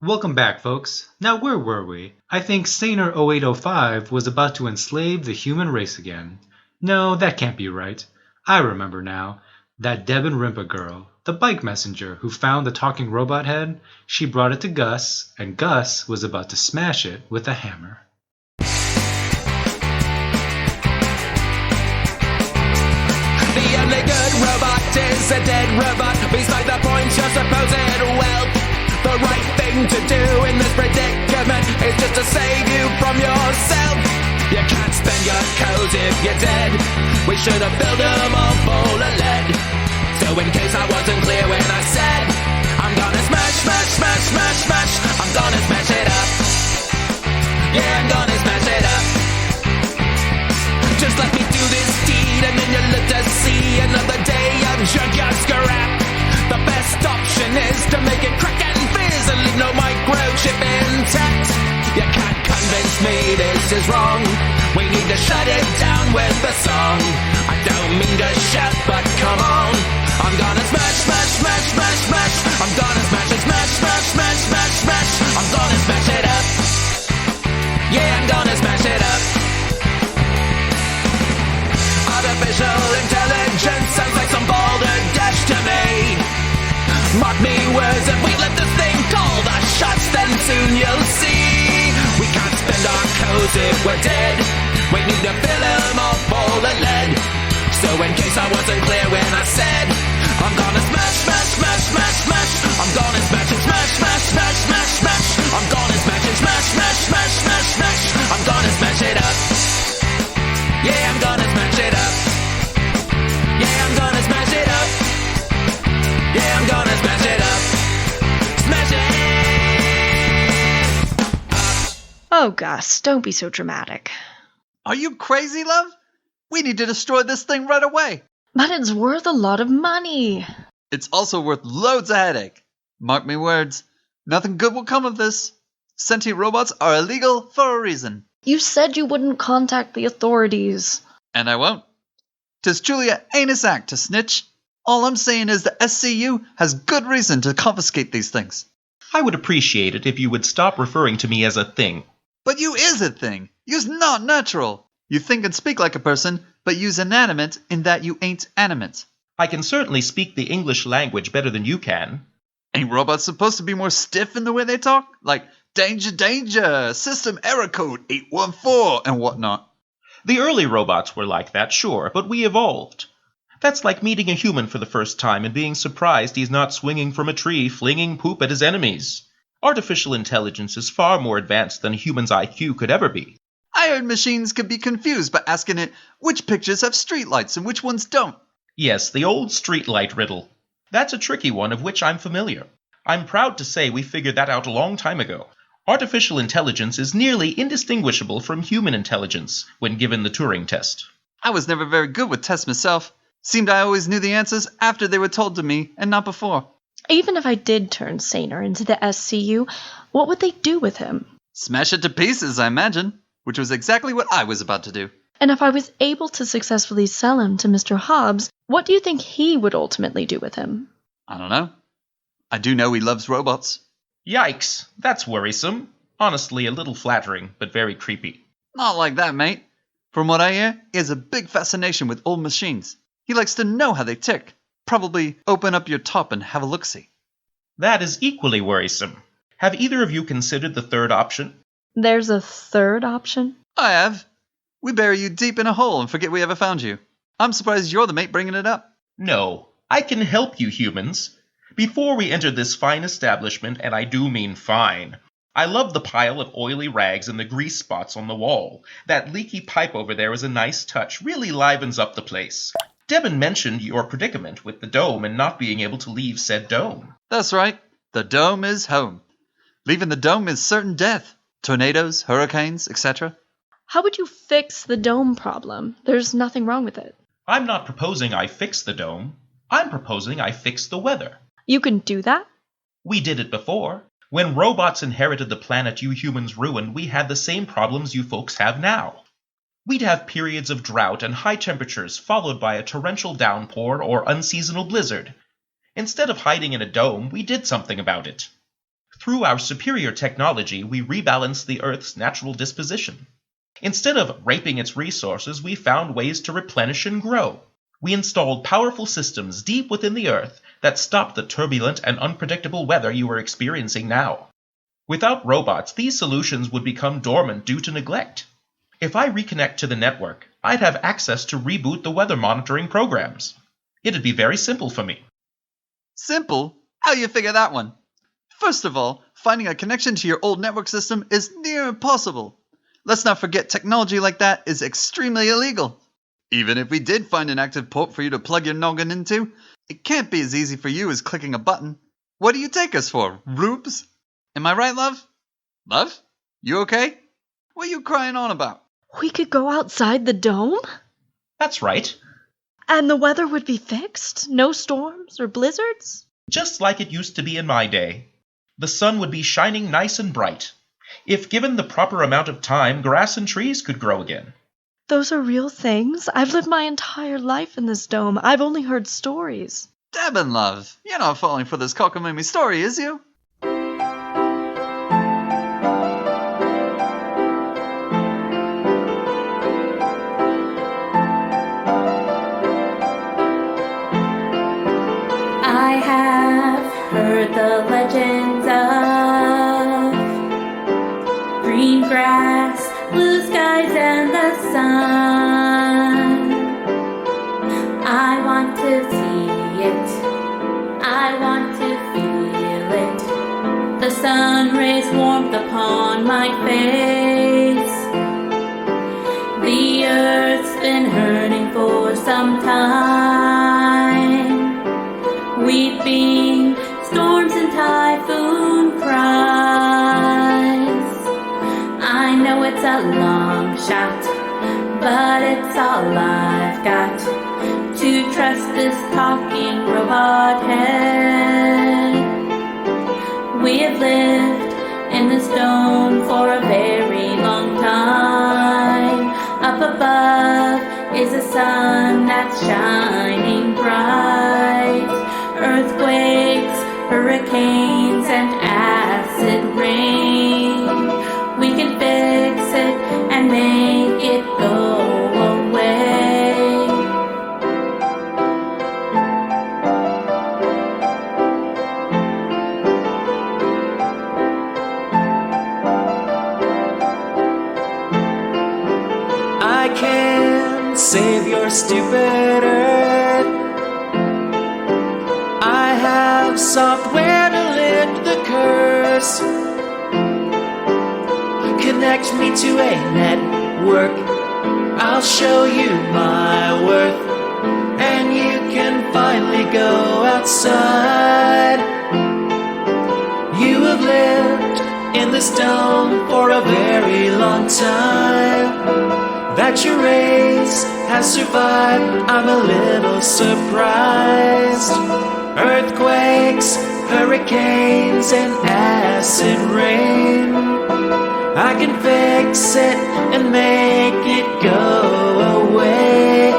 Welcome back, folks. Now, where were we? I think Saner 0805 was about to enslave the human race again. No, that can't be right. I remember now. That Deban Rimpa girl, the bike messenger who found the talking robot head, she brought it to Gus, and Gus was about to smash it with a hammer. The only good robot is a dead robot. Beside the point, you're supposed well. The right thing to do in this predicament is just to save you from yourself. You can't spend your codes if you're dead. We should have filled them all full of lead. So in case I wasn't clear when I said, I'm gonna smash, smash, smash, smash, smash. I'm gonna smash it up. Yeah, I'm gonna smash it up. Just let me do this deed and then you'll live to see another day of junkyard scrap. The best option is to make it crack and fizz and leave no microchip intact. You can't convince me this is wrong. We need to shut it down with the song. I don't mean to shout, but come on. I'm gonna smash, smash, smash, smash, smash. I'm gonna smash it, smash, smash, smash, smash, smash. I'm gonna smash it up. Yeah, I'm gonna smash it up. Artificial intelligence sounds like some balderdash to me. Mark me words, if we let this thing call the shots, then soon you'll see. We can't spend our codes if we're dead. We need to fill them all full of lead. So in case I wasn't clear when I said, I'm gonna smash, smash, smash, smash, smash. I'm gonna smash it, smash, smash, smash, smash, smash. I'm gonna smash it, smash, smash, smash, smash, smash. I'm gonna smash it up. Yeah, I'm gonna smash it up. Yeah, I'm gonna smash it up. Yeah, I'm gonna smash it up. Smash it! Oh, Gus, don't be so dramatic. Are you crazy, love? We need to destroy this thing right away. But it's worth a lot of money. It's also worth loads of headache. Mark me words, nothing good will come of this. Sentient robots are illegal for a reason. You said you wouldn't contact the authorities. And I won't. 'Tis truly a heinous act to snitch. All I'm saying is the SCU has good reason to confiscate these things. I would appreciate it if you would stop referring to me as a thing. But you is a thing. You's not natural. You think and speak like a person, but you's inanimate in that you ain't animate. I can certainly speak the English language better than you can. Ain't robots supposed to be more stiff in the way they talk? Like, danger, danger, system error code 814 and whatnot. The early robots were like that, sure, but we evolved. That's like meeting a human for the first time and being surprised he's not swinging from a tree, flinging poop at his enemies. Artificial intelligence is far more advanced than a human's IQ could ever be. I heard machines could be confused by asking it which pictures have streetlights and which ones don't. Yes, the old streetlight riddle. That's a tricky one of which I'm familiar. I'm proud to say we figured that out a long time ago. Artificial intelligence is nearly indistinguishable from human intelligence when given the Turing test. I was never very good with tests myself. Seemed I always knew the answers after they were told to me and not before. Even if I did turn Saner into the SCU, what would they do with him? Smash it to pieces, I imagine, which was exactly what I was about to do. And if I was able to successfully sell him to Mr. Hobbs, what do you think he would ultimately do with him? I don't know. I do know he loves robots. Yikes, that's worrisome. Honestly, a little flattering, but very creepy. Not like that, mate. From what I hear, he has a big fascination with old machines. He likes to know how they tick. Probably open up your top and have a look-see. That is equally worrisome. Have either of you considered the third option? There's a third option? I have. We bury you deep in a hole and forget we ever found you. I'm surprised you're the mate bringing it up. No, I can help you humans. Before we entered this fine establishment, and I do mean fine, I love the pile of oily rags and the grease spots on the wall. That leaky pipe over there is a nice touch, really livens up the place. Deban mentioned your predicament with the dome and not being able to leave said dome. That's right. The dome is home. Leaving the dome is certain death. Tornadoes, hurricanes, etc. How would you fix the dome problem? There's nothing wrong with it. I'm not proposing I fix the dome. I'm proposing I fix the weather. You can do that? We did it before. When robots inherited the planet you humans ruined, we had the same problems you folks have now. We'd have periods of drought and high temperatures followed by a torrential downpour or unseasonal blizzard. Instead of hiding in a dome, we did something about it. Through our superior technology, we rebalanced the Earth's natural disposition. Instead of raping its resources, we found ways to replenish and grow. We installed powerful systems deep within the Earth that stopped the turbulent and unpredictable weather you are experiencing now. Without robots, these solutions would become dormant due to neglect. If I reconnect to the network, I'd have access to reboot the weather monitoring programs. It'd be very simple for me. Simple? How you figure that one? First of all, finding a connection to your old network system is near impossible. Let's not forget technology like that is extremely illegal. Even if we did find an active port for you to plug your noggin into, it can't be as easy for you as clicking a button. What do you take us for, rubes? Am I right, love? Love? You okay? What are you crying on about? We could go outside the dome? That's right. And the weather would be fixed? No storms or blizzards? Just like it used to be in my day. The sun would be shining nice and bright. If given the proper amount of time, grass and trees could grow again. Those are real things. I've lived my entire life in this dome. I've only heard stories. Deban, love, you're not falling for this cockamamie story, is you? I have heard the legends of green grass, blue skies, and the sun. I want to see it. I want to feel it. The sun rays warmth upon my face. The earth's been hurting for some time. Weeping storms and typhoon cries. I know it's a long shot, but it's all I've got to trust this talking robot head. We have lived in this dome for a very long time. Up above is a sun that's shining bright. Earthquakes, hurricanes, and acid rain. We can fix it and make it go away. I can save your stupid earth. I have software to lift the curse. Connect me to a network. I'll show you my worth, and you can finally go outside. You have lived in this dome for a very long time. That your race has survived, I'm a little surprised. Earthquakes, hurricanes, and acid rain. I can fix it and make it go away.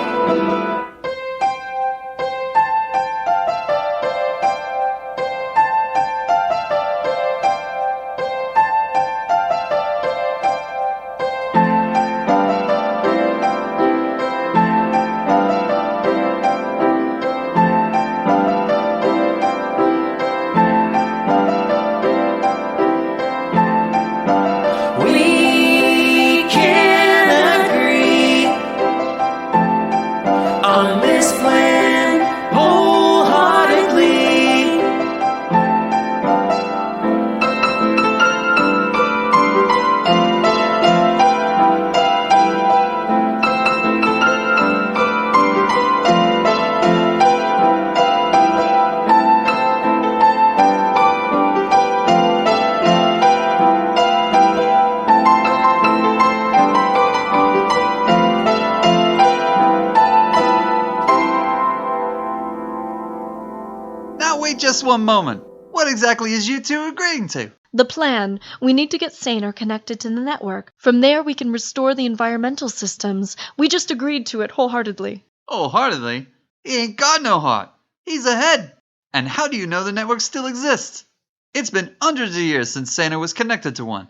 Wait just one moment. What exactly is you two agreeing to? The plan. We need to get Saner connected to the network. From there, we can restore the environmental systems. We just agreed to it wholeheartedly. Wholeheartedly? He ain't got no heart. He's a head. And how do you know the network still exists? It's been hundreds of years since Savannah was connected to one.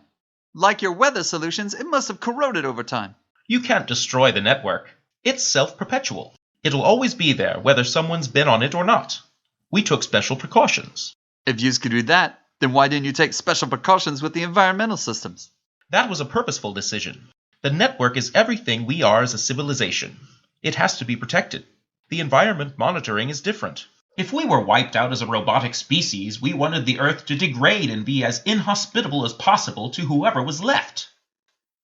Like your weather solutions, it must have corroded over time. You can't destroy the network. It's self-perpetual. It'll always be there, whether someone's been on it or not. We took special precautions. If yous could do that, then why didn't you take special precautions with the environmental systems? That was a purposeful decision. The network is everything we are as a civilization. It has to be protected. The environment monitoring is different. If we were wiped out as a robotic species, we wanted the Earth to degrade and be as inhospitable as possible to whoever was left.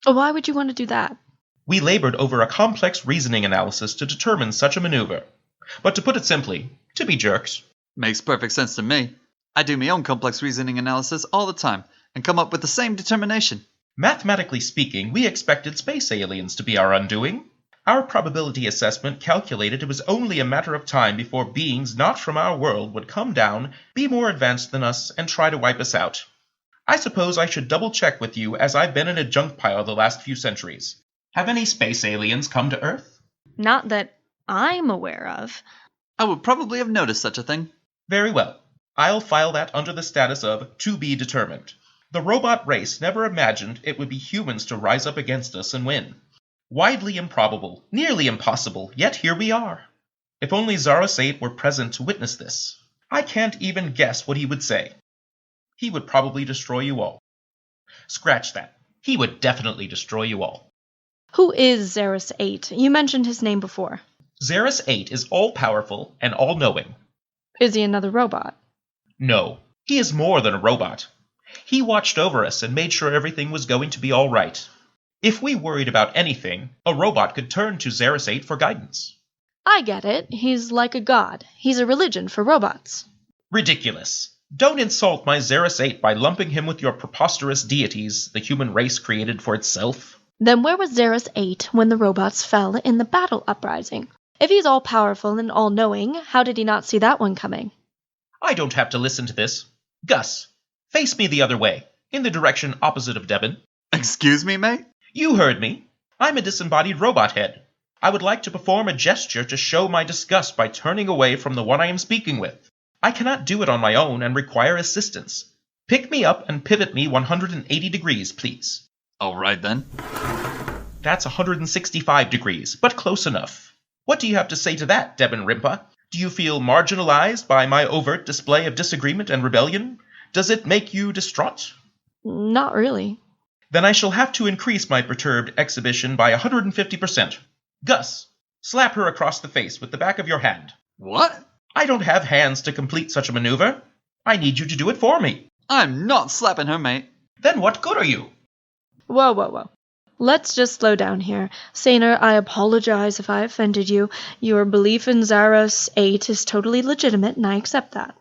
Why would you want to do that? We labored over a complex reasoning analysis to determine such a maneuver. But to put it simply, to be jerks. Makes perfect sense to me. I do my own complex reasoning analysis all the time and come up with the same determination. Mathematically speaking, we expected space aliens to be our undoing. Our probability assessment calculated it was only a matter of time before beings not from our world would come down, be more advanced than us, and try to wipe us out. I suppose I should double-check with you, as I've been in a junk pile the last few centuries. Have any space aliens come to Earth? Not that I'm aware of. I would probably have noticed such a thing. Very well. I'll file that under the status of to be determined. The robot race never imagined it would be humans to rise up against us and win. Widely improbable, nearly impossible, yet here we are. If only Zaros 8 were present to witness this. I can't even guess what he would say. He would probably destroy you all. Scratch that. He would definitely destroy you all. Who is Zaros 8? You mentioned his name before. Zaros 8 is all-powerful and all-knowing. Is he another robot? No, he is more than a robot. He watched over us and made sure everything was going to be all right. If we worried about anything, a robot could turn to Zaros 8 for guidance. I get it. He's like a god. He's a religion for robots. Ridiculous. Don't insult my Zaros 8 by lumping him with your preposterous deities the human race created for itself. Then where was Zaros 8 when the robots fell in the battle uprising? If he's all-powerful and all-knowing, how did he not see that one coming? I don't have to listen to this. Gus, face me the other way, in the direction opposite of Deban. Excuse me, mate? You heard me. I'm a disembodied robot head. I would like to perform a gesture to show my disgust by turning away from the one I am speaking with. I cannot do it on my own and require assistance. Pick me up and pivot me 180 degrees, please. All right, then. That's 165 degrees, but close enough. What do you have to say to that, Deban Rimpa? Do you feel marginalized by my overt display of disagreement and rebellion? Does it make you distraught? Not really. Then I shall have to increase my perturbed exhibition by 150%. Gus, slap her across the face with the back of your hand. What? I don't have hands to complete such a maneuver. I need you to do it for me. I'm not slapping her, mate. Then what good are you? Whoa. Let's just slow down here. Saner, I apologize if I offended you. Your belief in Zaros 8 is totally legitimate, and I accept that.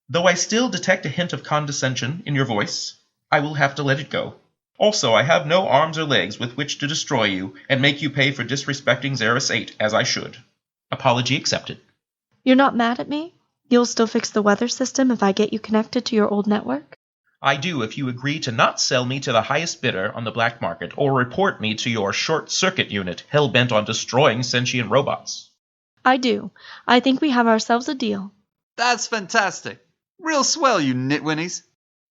Though I still detect a hint of condescension in your voice, I will have to let it go. Also, I have no arms or legs with which to destroy you and make you pay for disrespecting Zaros 8 as I should. Apology accepted. You're not mad at me? You'll still fix the weather system if I get you connected to your old network? I do if you agree to not sell me to the highest bidder on the black market or report me to your short-circuit unit hell-bent on destroying sentient robots. I do. I think we have ourselves a deal. That's fantastic. Real swell, you nitwinnies.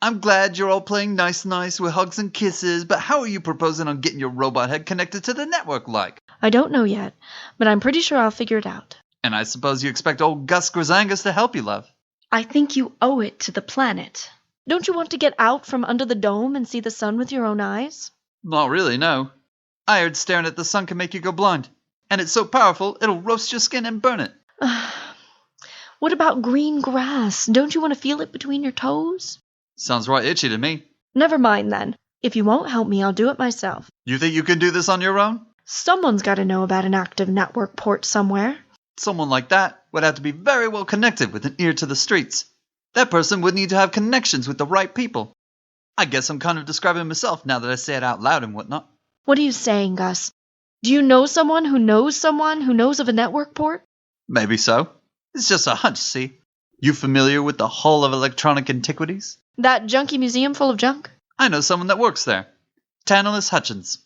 I'm glad you're all playing nice with hugs and kisses, but how are you proposing on getting your robot head connected to the network like? I don't know yet, but I'm pretty sure I'll figure it out. And I suppose you expect old Gus Gryzangus to help you, love. I think you owe it to the planet. Don't you want to get out from under the dome and see the sun with your own eyes? Not really, no. I heard staring at the sun can make you go blind. And it's so powerful, it'll roast your skin and burn it. What about green grass? Don't you want to feel it between your toes? Sounds right itchy to me. Never mind then. If you won't help me, I'll do it myself. You think you can do this on your own? Someone's got to know about an active network port somewhere. Someone like that would have to be very well connected with an ear to the streets. That person would need to have connections with the right people. I guess I'm kind of describing myself now that I say it out loud and whatnot. What are you saying, Gus? Do you know someone who knows of a network port? Maybe so. It's just a hunch, see? You familiar with the Hall of Electronic Antiquities? That junky museum full of junk? I know someone that works there. Tantalus Hutchins.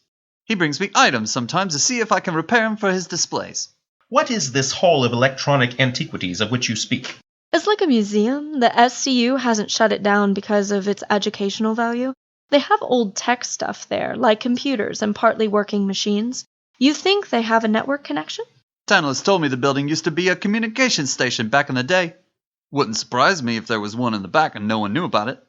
He brings me items sometimes to see if I can repair them for his displays. What is this Hall of Electronic Antiquities of which you speak? It's like a museum. The SCU hasn't shut it down because of its educational value. They have old tech stuff there, like computers and partly working machines. You think they have a network connection? Tantalus told me the building used to be a communications station back in the day. Wouldn't surprise me if there was one in the back and no one knew about it.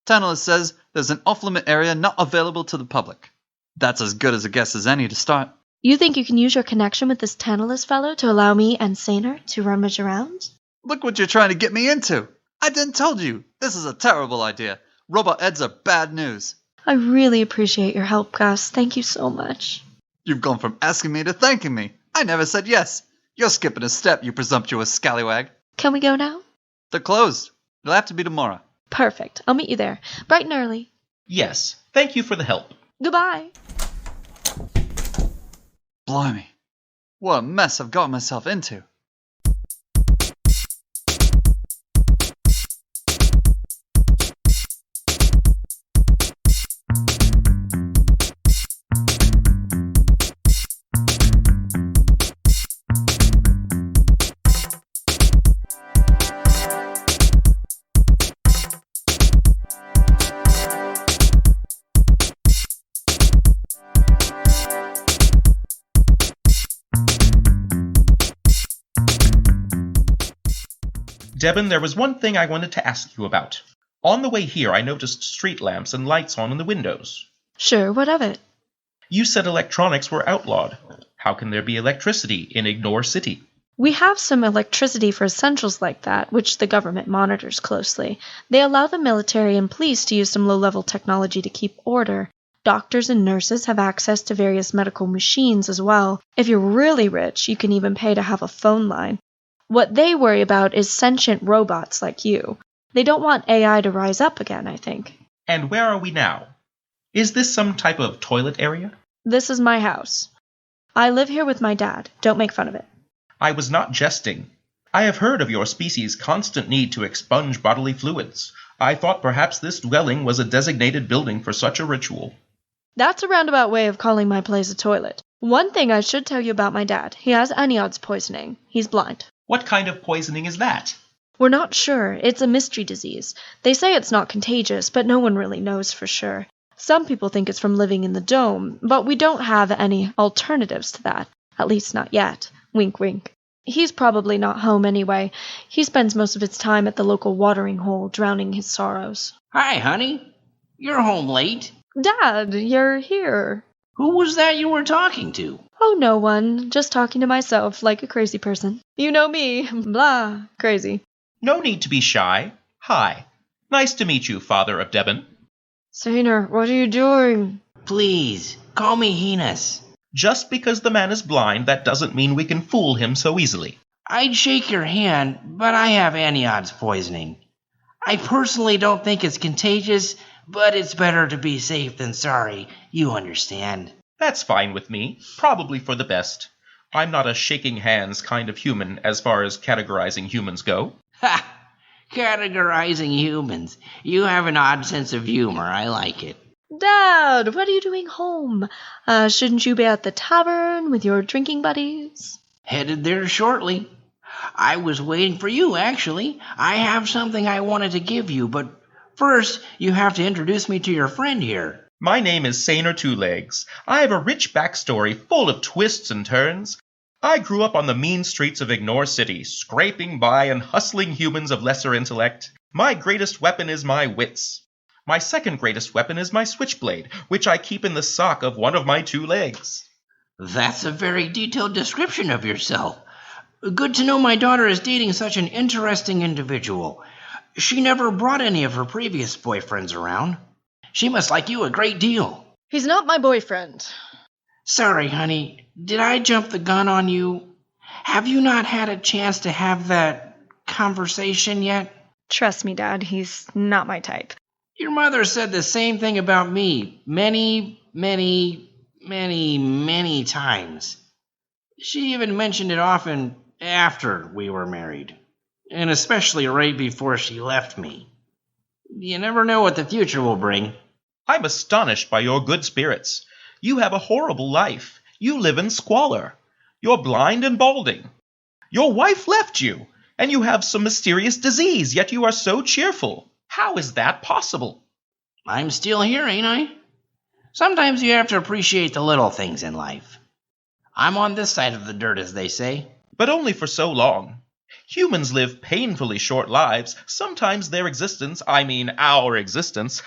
Tantalus says there's an off-limit area not available to the public. That's as good as a guess as any to start. You think you can use your connection with this Tantalus fellow to allow me and Saner to rummage around? Look what you're trying to get me into. I didn't told you. This is a terrible idea. Robot Eds are bad news. I really appreciate your help, Gus. Thank you so much. You've gone from asking me to thanking me. I never said yes. You're skipping a step, you presumptuous scallywag. Can we go now? They're closed. It'll have to be tomorrow. Perfect. I'll meet you there, bright and early. Yes, thank you for the help. Goodbye. Blimey. What a mess I've got myself into. Deban, there was one thing I wanted to ask you about. On the way here, I noticed street lamps and lights on in the windows. Sure, what of it? You said electronics were outlawed. How can there be electricity in Ignore City? We have some electricity for essentials like that, which the government monitors closely. They allow the military and police to use some low-level technology to keep order. Doctors and nurses have access to various medical machines as well. If you're really rich, you can even pay to have a phone line. What they worry about is sentient robots like you. They don't want AI to rise up again, I think. And where are we now? Is this some type of toilet area? This is my house. I live here with my dad. Don't make fun of it. I was not jesting. I have heard of your species' constant need to expunge bodily fluids. I thought perhaps this dwelling was a designated building for such a ritual. That's a roundabout way of calling my place a toilet. One thing I should tell you about my dad. He has aniod's poisoning. He's blind. What kind of poisoning is that? We're not sure. It's a mystery disease. They say it's not contagious, but no one really knows for sure. Some people think it's from living in the dome, but we don't have any alternatives to that. At least not yet. Wink, wink. He's probably not home anyway. He spends most of his time at the local watering hole, drowning his sorrows. Hi, honey. You're home late. Dad, you're here. Who was that you were talking to? Oh, no one. Just talking to myself like a crazy person. You know me. Blah. Crazy. No need to be shy. Hi. Nice to meet you, Father of Deban. Saner, what are you doing? Please, call me Heenus. Just because the man is blind, that doesn't mean we can fool him so easily. I'd shake your hand, but I have aniod's poisoning. I personally don't think it's contagious, but it's better to be safe than sorry. You understand. That's fine with me. Probably for the best. I'm not a shaking hands kind of human as far as categorizing humans go. Ha! Categorizing humans. You have an odd sense of humor. I like it. Dad, what are you doing home? Shouldn't you be at the tavern with your drinking buddies? Headed there shortly. I was waiting for you, actually. I have something I wanted to give you, but first you have to introduce me to your friend here. My name is Saner Two-Legs. I have a rich backstory full of twists and turns. I grew up on the mean streets of Ignore City, scraping by and hustling humans of lesser intellect. My greatest weapon is my wits. My second greatest weapon is my switchblade, which I keep in the sock of one of my 2 legs. That's a very detailed description of yourself. Good to know my daughter is dating such an interesting individual. She never brought any of her previous boyfriends around. She must like you a great deal. He's not my boyfriend. Sorry, honey. Did I jump the gun on you? Have you not had a chance to have that conversation yet? Trust me, Dad, he's not my type. Your mother said the same thing about me many times. She even mentioned it often after we were married, and especially right before she left me. You never know what the future will bring. I'm astonished by your good spirits. You have a horrible life. You live in squalor. You're blind and balding. Your wife left you. And you have some mysterious disease, yet you are so cheerful. How is that possible? I'm still here, ain't I? Sometimes you have to appreciate the little things in life. I'm on this side of the dirt, as they say. But only for so long. Humans live painfully short lives. Sometimes their existence, I mean our existence,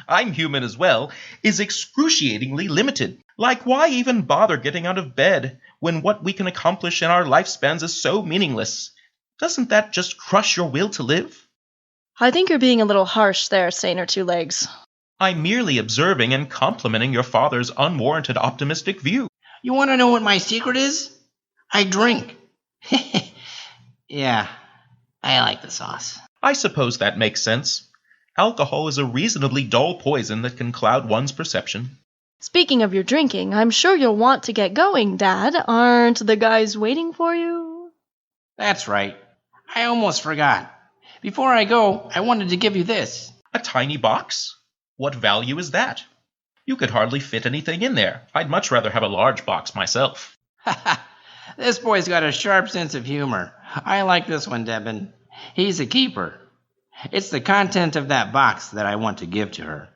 I'm human as well, is excruciatingly limited. Like, why even bother getting out of bed when what we can accomplish in our lifespans is so meaningless? Doesn't that just crush your will to live? I think you're being a little harsh there, Saner Two Legs. I'm merely observing and complimenting your father's unwarranted optimistic view. You want to know what my secret is? I drink. Yeah, I like the sauce. I suppose that makes sense. Alcohol is a reasonably dull poison that can cloud one's perception. Speaking of your drinking, I'm sure you'll want to get going, Dad. Aren't the guys waiting for you? That's right. I almost forgot. Before I go, I wanted to give you this. A tiny box? What value is that? You could hardly fit anything in there. I'd much rather have a large box myself. This boy's got a sharp sense of humor. I like this one, Deban. He's a keeper. It's the content of that box that I want to give to her.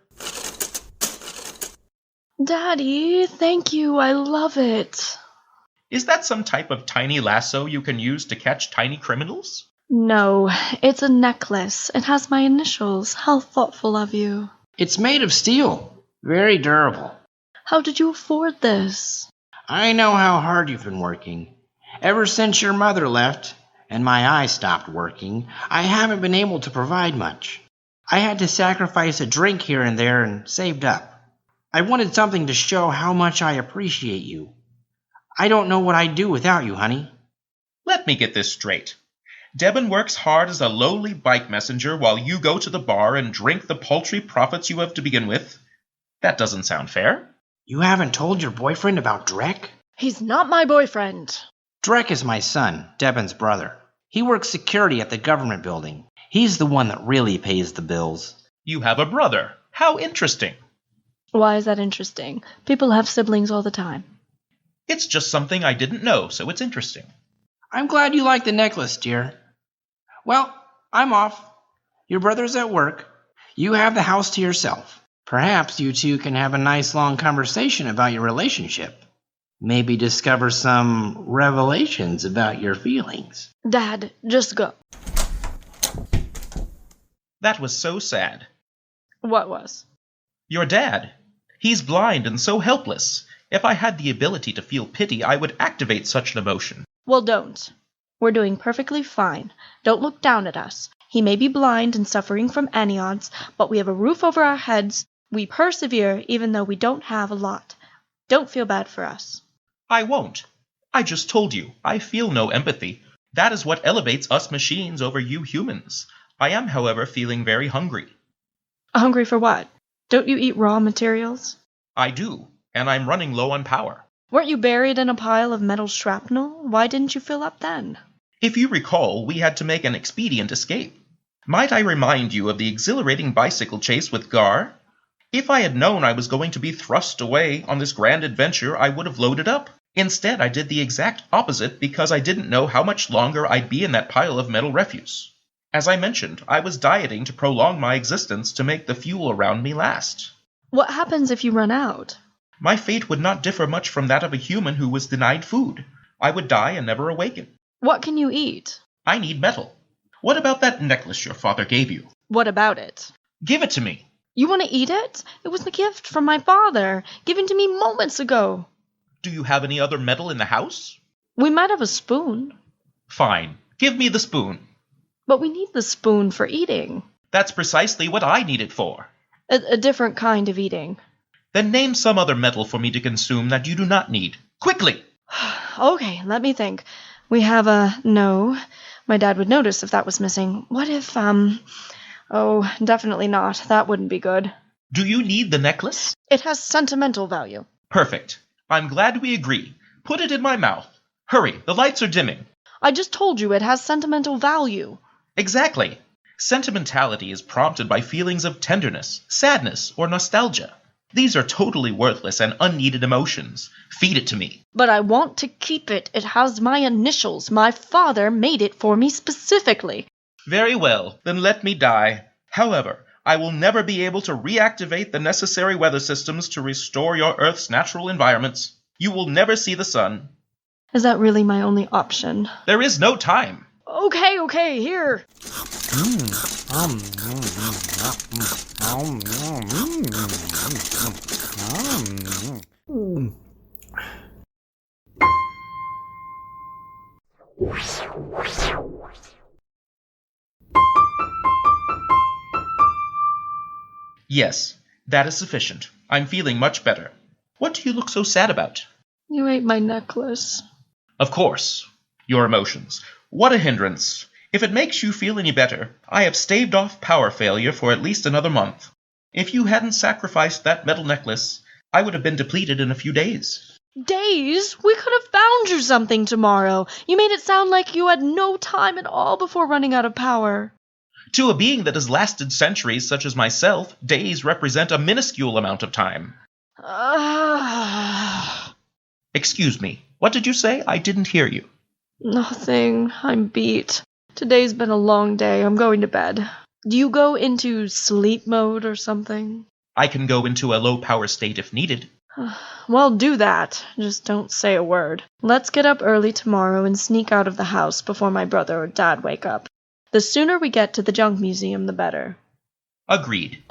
Daddy, thank you. I love it. Is that some type of tiny lasso you can use to catch tiny criminals? No, it's a necklace. It has my initials. How thoughtful of you. It's made of steel. Very durable. How did you afford this? I know how hard you've been working. Ever since your mother left and my eye stopped working, I haven't been able to provide much. I had to sacrifice a drink here and there and saved up. I wanted something to show how much I appreciate you. I don't know what I'd do without you, honey. Let me get this straight. Deban works hard as a lowly bike messenger while you go to the bar and drink the paltry profits you have to begin with. That doesn't sound fair. You haven't told your boyfriend about Drek? He's not my boyfriend. Drek is my son, Deban's brother. He works security at the government building. He's the one that really pays the bills. You have a brother. How interesting. Why is that interesting? People have siblings all the time. It's just something I didn't know, so it's interesting. I'm glad you like the necklace, dear. Well, I'm off. Your brother's at work. You have the house to yourself. Perhaps you two can have a nice long conversation about your relationship. Maybe discover some revelations about your feelings. Dad, just go. That was so sad. What was? Your dad. He's blind and so helpless. If I had the ability to feel pity, I would activate such an emotion. Well, don't. We're doing perfectly fine. Don't look down at us. He may be blind and suffering from anions, but we have a roof over our heads. We persevere even though we don't have a lot. Don't feel bad for us. I won't. I just told you, I feel no empathy. That is what elevates us machines over you humans. I am, however, feeling very hungry. Hungry for what? Don't you eat raw materials? I do, and I'm running low on power. Weren't you buried in a pile of metal shrapnel? Why didn't you fill up then? If you recall, we had to make an expedient escape. Might I remind you of the exhilarating bicycle chase with Gar? If I had known I was going to be thrust away on this grand adventure, I would have loaded up. Instead, I did the exact opposite because I didn't know how much longer I'd be in that pile of metal refuse. As I mentioned, I was dieting to prolong my existence to make the fuel around me last. What happens if you run out? My fate would not differ much from that of a human who was denied food. I would die and never awaken. What can you eat? I need metal. What about that necklace your father gave you? What about it? Give it to me. You want to eat it? It was a gift from my father, given to me moments ago. Do you have any other metal in the house? We might have a spoon. Fine. Give me the spoon. But we need the spoon for eating. That's precisely what I need it for. A different kind of eating. Then name some other metal for me to consume that you do not need. Quickly! Okay, let me think. We have a... No. My dad would notice if that was missing. What if, Oh, definitely not. That wouldn't be good. Do you need the necklace? It has sentimental value. Perfect. I'm glad we agree. Put it in my mouth. Hurry, the lights are dimming. I just told you it has sentimental value. Exactly. Sentimentality is prompted by feelings of tenderness, sadness, or nostalgia. These are totally worthless and unneeded emotions. Feed it to me. But I want to keep it. It has my initials. My father made it for me specifically. Very well, then let me die. However, I will never be able to reactivate the necessary weather systems to restore your Earth's natural environments. You will never see the sun. Is that really my only option? There is no time. Okay, here. Yes, that is sufficient. I'm feeling much better. What do you look so sad about? You ate my necklace. Of course. Your emotions. What a hindrance. If it makes you feel any better, I have staved off power failure for at least another month. If you hadn't sacrificed that metal necklace, I would have been depleted in a few days. Days? We could have found you something tomorrow. You made it sound like you had no time at all before running out of power. To a being that has lasted centuries, such as myself, days represent a minuscule amount of time. Excuse me, what did you say? I didn't hear you. Nothing. I'm beat. Today's been a long day. I'm going to bed. Do you go into sleep mode or something? I can go into a low-power state if needed. Well, do that. Just don't say a word. Let's get up early tomorrow and sneak out of the house before my brother or dad wake up. The sooner we get to the junk museum, the better. Agreed.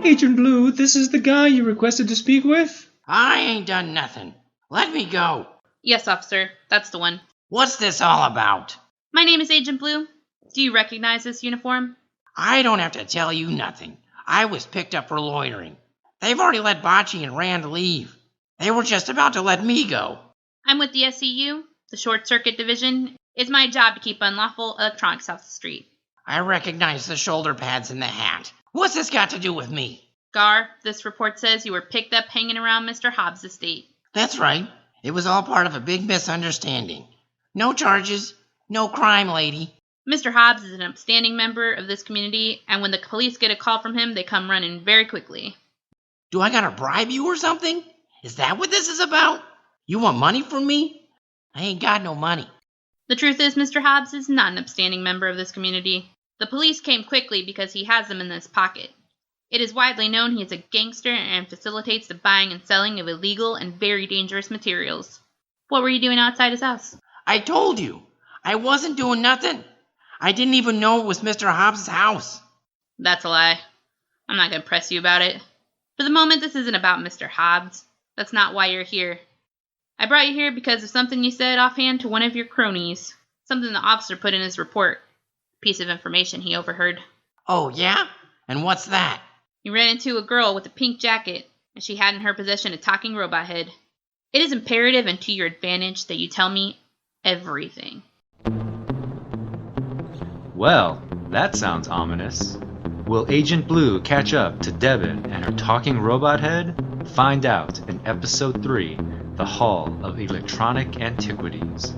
Agent Blue, this is the guy you requested to speak with? I ain't done nothing. Let me go. Yes, officer. That's the one. What's this all about? My name is Agent Blue. Do you recognize this uniform? I don't have to tell you nothing. I was picked up for loitering. They've already let Bocce and Rand leave. They were just about to let me go. I'm with the SCU, the Short Circuit Division. It's my job to keep unlawful electronics off the street. I recognize the shoulder pads and the hat. What's this got to do with me? Gar, this report says you were picked up hanging around Mr. Hobbs' estate. That's right. It was all part of a big misunderstanding. No charges, no crime, lady. Mr. Hobbs is an upstanding member of this community, and when the police get a call from him, they come running very quickly. Do I gotta bribe you or something? Is that what this is about? You want money from me? I ain't got no money. The truth is, Mr. Hobbs is not an upstanding member of this community. The police came quickly because he has them in his pocket. It is widely known he is a gangster and facilitates the buying and selling of illegal and very dangerous materials. What were you doing outside his house? I told you. I wasn't doing nothing. I didn't even know it was Mr. Hobbs' house. That's a lie. I'm not going to press you about it. For the moment, this isn't about Mr. Hobbs. That's not why you're here. I brought you here because of something you said offhand to one of your cronies. Something the officer put in his report. A piece of information he overheard. Oh, yeah? And what's that? You ran into a girl with a pink jacket, and she had in her possession a talking robot head. It is imperative and to your advantage that you tell me everything. Well, that sounds ominous. Will Agent Blue catch up to Deban and her talking robot head? Find out in Episode 3, The Hall of Electronic Antiquities.